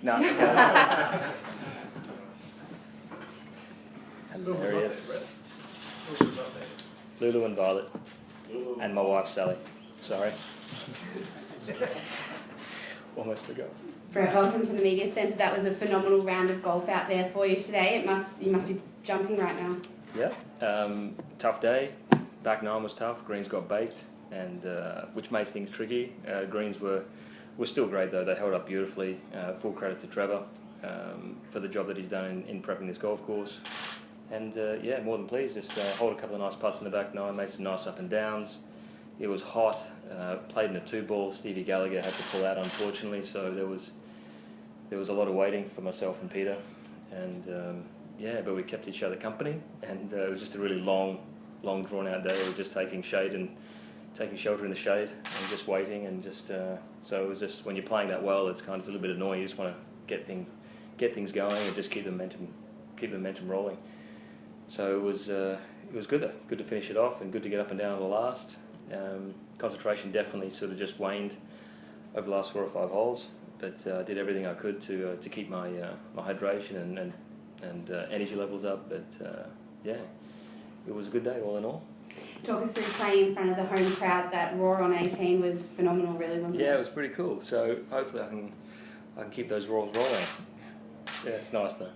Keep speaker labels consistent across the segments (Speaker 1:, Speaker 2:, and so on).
Speaker 1: No. There he is. Lulu and Violet. And my wife Sally. Sorry. Almost forgot.
Speaker 2: Brett, welcome to the Media Centre. That was a phenomenal round of golf out there for you today. You must be jumping right now.
Speaker 1: Yeah. Tough day. Back nine was tough. Greens got baked, and which makes things tricky. Greens were still great though. They held up beautifully. Full credit to Trevor for the job that he's done in prepping this golf course. And yeah, more than pleased. Just hold a couple of nice putts in the back nine, made some nice up and downs. It was hot. Played in a 2-ball. Stevie Gallagher had to pull out, unfortunately. So there was a lot of waiting for myself and Peter. And yeah, but we kept each other company. And it was just a really long, drawn out day. We were just taking shelter in the shade and just waiting. And just so it was just, when you're playing that well, it's kind of a little bit annoying. You just want to get things going and just keep the momentum rolling. So it was good though. Good to finish it off and good to get up and down on the last. Concentration definitely sort of just waned over the last 4 or 5 holes, but I did everything I could to keep my hydration and energy levels up. But yeah, it was a good day all in all.
Speaker 2: Talk us through playing in front of the home crowd. That roar on 18 was phenomenal, really, wasn't it?
Speaker 1: Yeah, it was pretty cool. So hopefully I can keep those roars rolling. Yeah, it's nice though.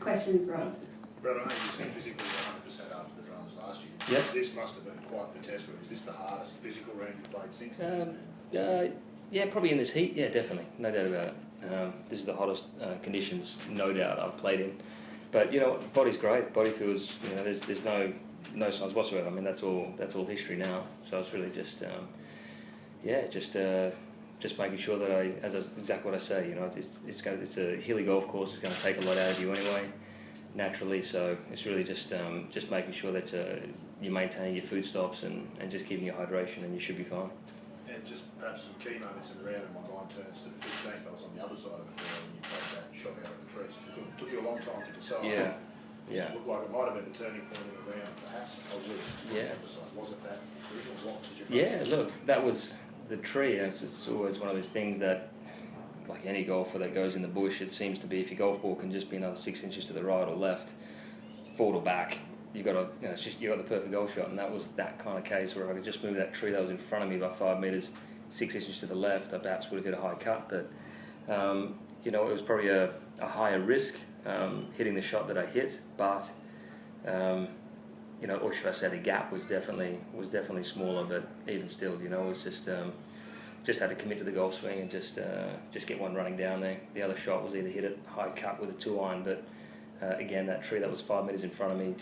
Speaker 2: Questions, Rob?
Speaker 3: Brett, I know you seem physically 100% after the drums last year.
Speaker 1: Yep.
Speaker 3: This must have been quite the test for you. Is this the hardest physical round you've played since then?
Speaker 1: Yeah, probably in this heat. Yeah, definitely, no doubt about it. This is the hottest conditions, no doubt, I've played in. But you know, body's great. Body feels, you know, there's no signs whatsoever. I mean, that's all history now. So it's really just just making sure that exactly what I say. You know, it's a hilly golf course. It's going to take a lot out of you anyway, naturally. So it's really just making sure that you maintain your food stops and just keeping your hydration, and you should be fine.
Speaker 3: And just perhaps some key moments in the round, and my mind turns to the 15th. I was on the other side of the field and you played that shot out of the trees. It took you a long time to decide.
Speaker 1: Yeah.
Speaker 3: It looked like it might have been the turning point in the round, perhaps. I was
Speaker 1: Yeah.
Speaker 3: Was it that crucial? What did you
Speaker 1: Look, that was the tree. It's always one of those things that, like any golfer that goes in the bush, it seems to be, if your golf ball can just be another 6 inches to the right or left, forward or back, you got the perfect golf shot. And that was that kind of case where if I could just move that tree that was in front of me by 5 metres, 6 inches to the left, I perhaps would have hit a high cut. But you know, it was probably a higher risk hitting the shot that I hit, but you know, or should I say, the gap was definitely smaller. But even still, you know, it was just had to commit to the golf swing and just get one running down there. The other shot was either hit it high cut with a 2-iron, but again, that tree that was 5 metres in front of me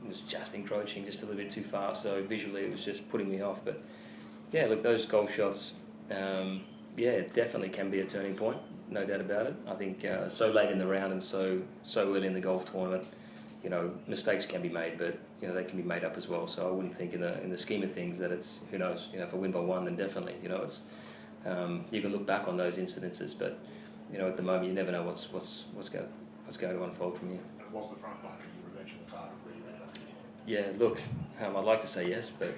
Speaker 1: was just encroaching just a little bit too far. So visually, it was just putting me off. But yeah, look, those golf shots, it definitely can be a turning point, no doubt about it. I think so late in the round and so early in the golf tournament, you know, mistakes can be made, but you know, they can be made up as well. So I wouldn't think in the scheme of things that it's, who knows, you know, if I win by 1, then definitely, you know, it's you can look back on those incidences, but you know, at the moment you never know what's going to unfold from here.
Speaker 3: And was the front bunker your eventual target where you ended up?
Speaker 1: Yeah, look, I'd like to say yes, but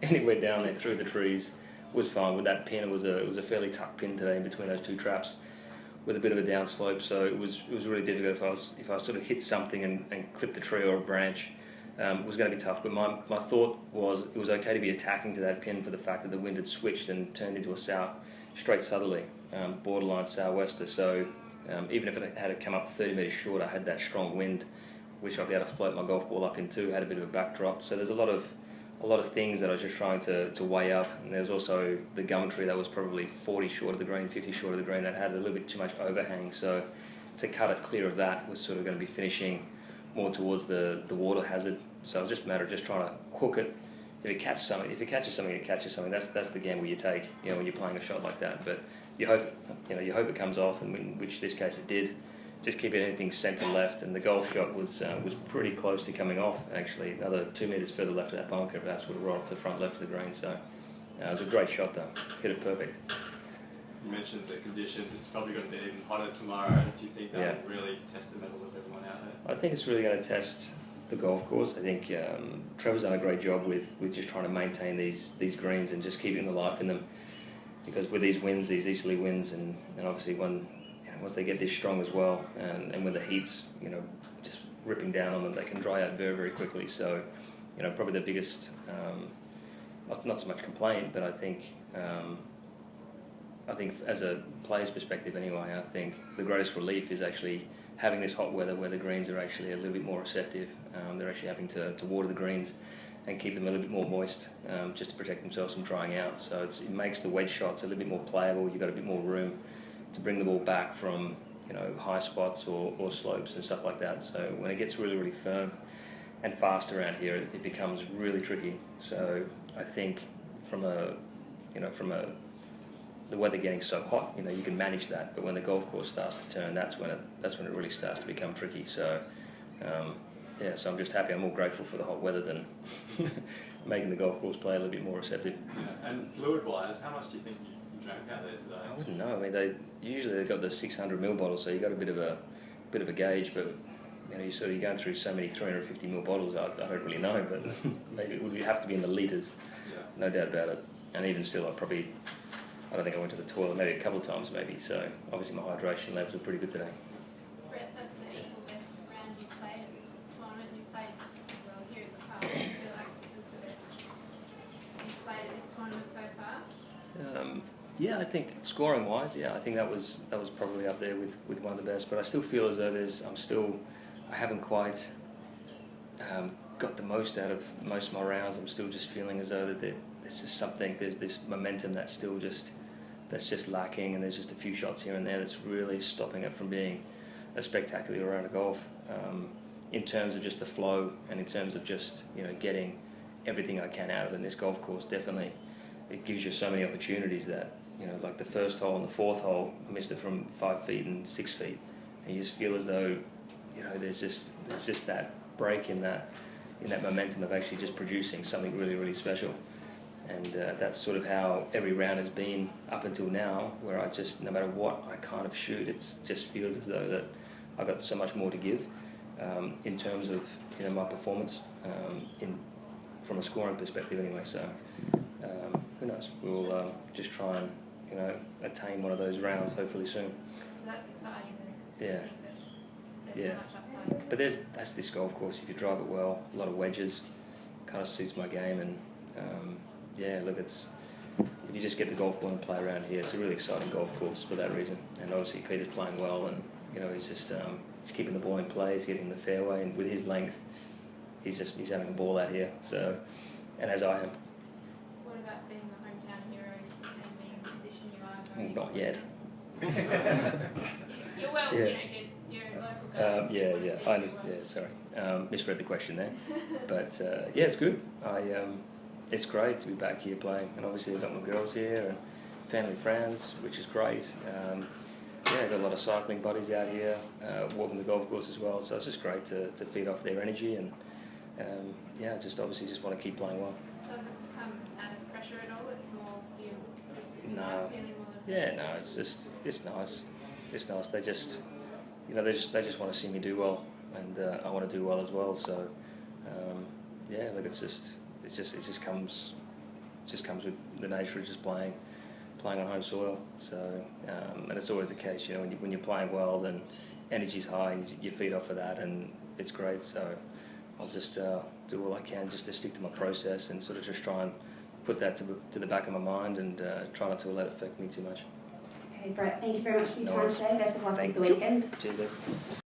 Speaker 1: anywhere down there through the trees was fine. With that pin, it was a fairly tucked pin today in between those 2 traps, with a bit of a downslope. So it was really difficult. If I sort of hit something and clipped a tree or a branch, it was going to be tough. But my thought was it was okay to be attacking to that pin for the fact that the wind had switched and turned into a straight southerly, borderline sou'wester. So even if it had come up 30 metres short, I had that strong wind, which I'd be able to float my golf ball up into. Had a bit of a backdrop. So there's a lot of things that I was just trying to weigh up. And there's also the gum tree that was probably 40 short of the green, 50 short of the green, that had a little bit too much overhang. So to cut it clear of that was sort of going to be finishing more towards the water hazard. So it was just a matter of just trying to hook it. If it catches something, it catches something. That's the gamble you take, you know, when you're playing a shot like that. But you hope it comes off, and in which this case it did. Just keep anything centre left, and the golf shot was pretty close to coming off. Actually, another 2 metres further left of that bunker, perhaps would have rolled to the front left of the green. So it was a great shot though. Hit it perfect.
Speaker 4: You mentioned the conditions. It's probably going to be even hotter tomorrow. Do you think that will really test the mettle of everyone out there?
Speaker 1: I think it's really going to test the golf course. I think Trevor's done a great job with just trying to maintain these greens and just keeping the life in them. because with these winds, these easterly winds, and obviously once they get this strong as well, and when the heat's just ripping down on them, they can dry out very, very quickly. So probably the biggest, not so much complaint, but I think as a player's perspective anyway, I think the greatest relief is actually having this hot weather where the greens are actually a little bit more receptive. They're actually having to water the greens and keep them a little bit more moist, just to protect themselves from drying out. So it makes the wedge shots a little bit more playable. You've got a bit more room to bring the ball back from high spots or slopes and stuff like that. So when it gets really, really firm and fast around here, it becomes really tricky. So I think from the weather getting so hot, you can manage that. But when the golf course starts to turn, that's when it really starts to become tricky. So so I'm just happy. I'm more grateful for the hot weather than making the golf course play a little bit more receptive.
Speaker 4: Yeah. And fluid-wise, how much do you think you drank out there today?
Speaker 1: I wouldn't know. I mean, they've got the 600ml bottles, so you got a bit of a gauge. But you're going through so many 350ml bottles. I don't really know, but maybe it would have to be in the litres. Yeah. No doubt about it. And even still, I don't think I went to the toilet maybe a couple of times maybe. So obviously my hydration levels were pretty good today.
Speaker 5: Brett, that's the equal best round you played at this tournament. You played well here at the park. I feel like this is the best you've played at this tournament so far.
Speaker 1: Yeah, I think scoring wise, I think that was probably up there with one of the best. But I still feel as though I haven't quite got the most out of most of my rounds. I'm still just feeling as though that there's just something. There's this momentum that's just lacking, and there's just a few shots here and there that's really stopping it from being a spectacular round of golf. In terms of just the flow and in terms of just getting everything I can out of it in this golf course, definitely it gives you so many opportunities that like the first hole and the fourth hole, I missed it from 5 feet and 6 feet, and you just feel as though there's just that break in that momentum of actually just producing something really, really special. And that's sort of how every round has been up until now, where I just, no matter what I kind of shoot, it just feels as though that I've got so much more to give in terms of my performance from a scoring perspective anyway. So who knows? We'll just try and attain one of those rounds hopefully soon.
Speaker 5: That's exciting.
Speaker 1: Yeah.
Speaker 5: There's so much upside.
Speaker 1: But that's this golf course. If you drive it well, a lot of wedges, kind of suits my game. And look, if you just get the golf ball and play around here, it's a really exciting golf course for that reason. And obviously Peter's playing well, and he's just he's keeping the ball in play, he's getting in the fairway, and with his length, he's having a ball out here. So, and as I am.
Speaker 5: What about being the hometown hero and being in the position you are?
Speaker 1: Not yet.
Speaker 5: You're well,
Speaker 1: Yeah.
Speaker 5: you're a local guy.
Speaker 1: I understand. Yeah, sorry, misread the question there. But it's good. It's great to be back here playing, and obviously I've got my girls here and family friends, which is great. I've got a lot of cycling buddies out here, walking the golf course as well. So it's just great to feed off their energy, and just obviously just want to keep playing well.
Speaker 5: Does it come out as pressure at all? It's more you.
Speaker 1: No.
Speaker 5: Feeling more of
Speaker 1: Yeah, no, it's nice. It's nice. They just want to see me do well, and I want to do well as well. So look, it just comes with the nature of just playing on home soil. So and it's always the case, when you're playing well, then energy's high and you feed off of that, and it's great. So I'll just do all I can just to stick to my process and sort of just try and put that to the back of my mind, and try not to let it affect me too much.
Speaker 2: Okay, Brett, thank you very much for your
Speaker 1: No
Speaker 2: time
Speaker 1: worries.
Speaker 2: today. Best of luck
Speaker 1: Thank
Speaker 2: with the
Speaker 1: you.
Speaker 2: weekend.
Speaker 1: Cheers, Dave.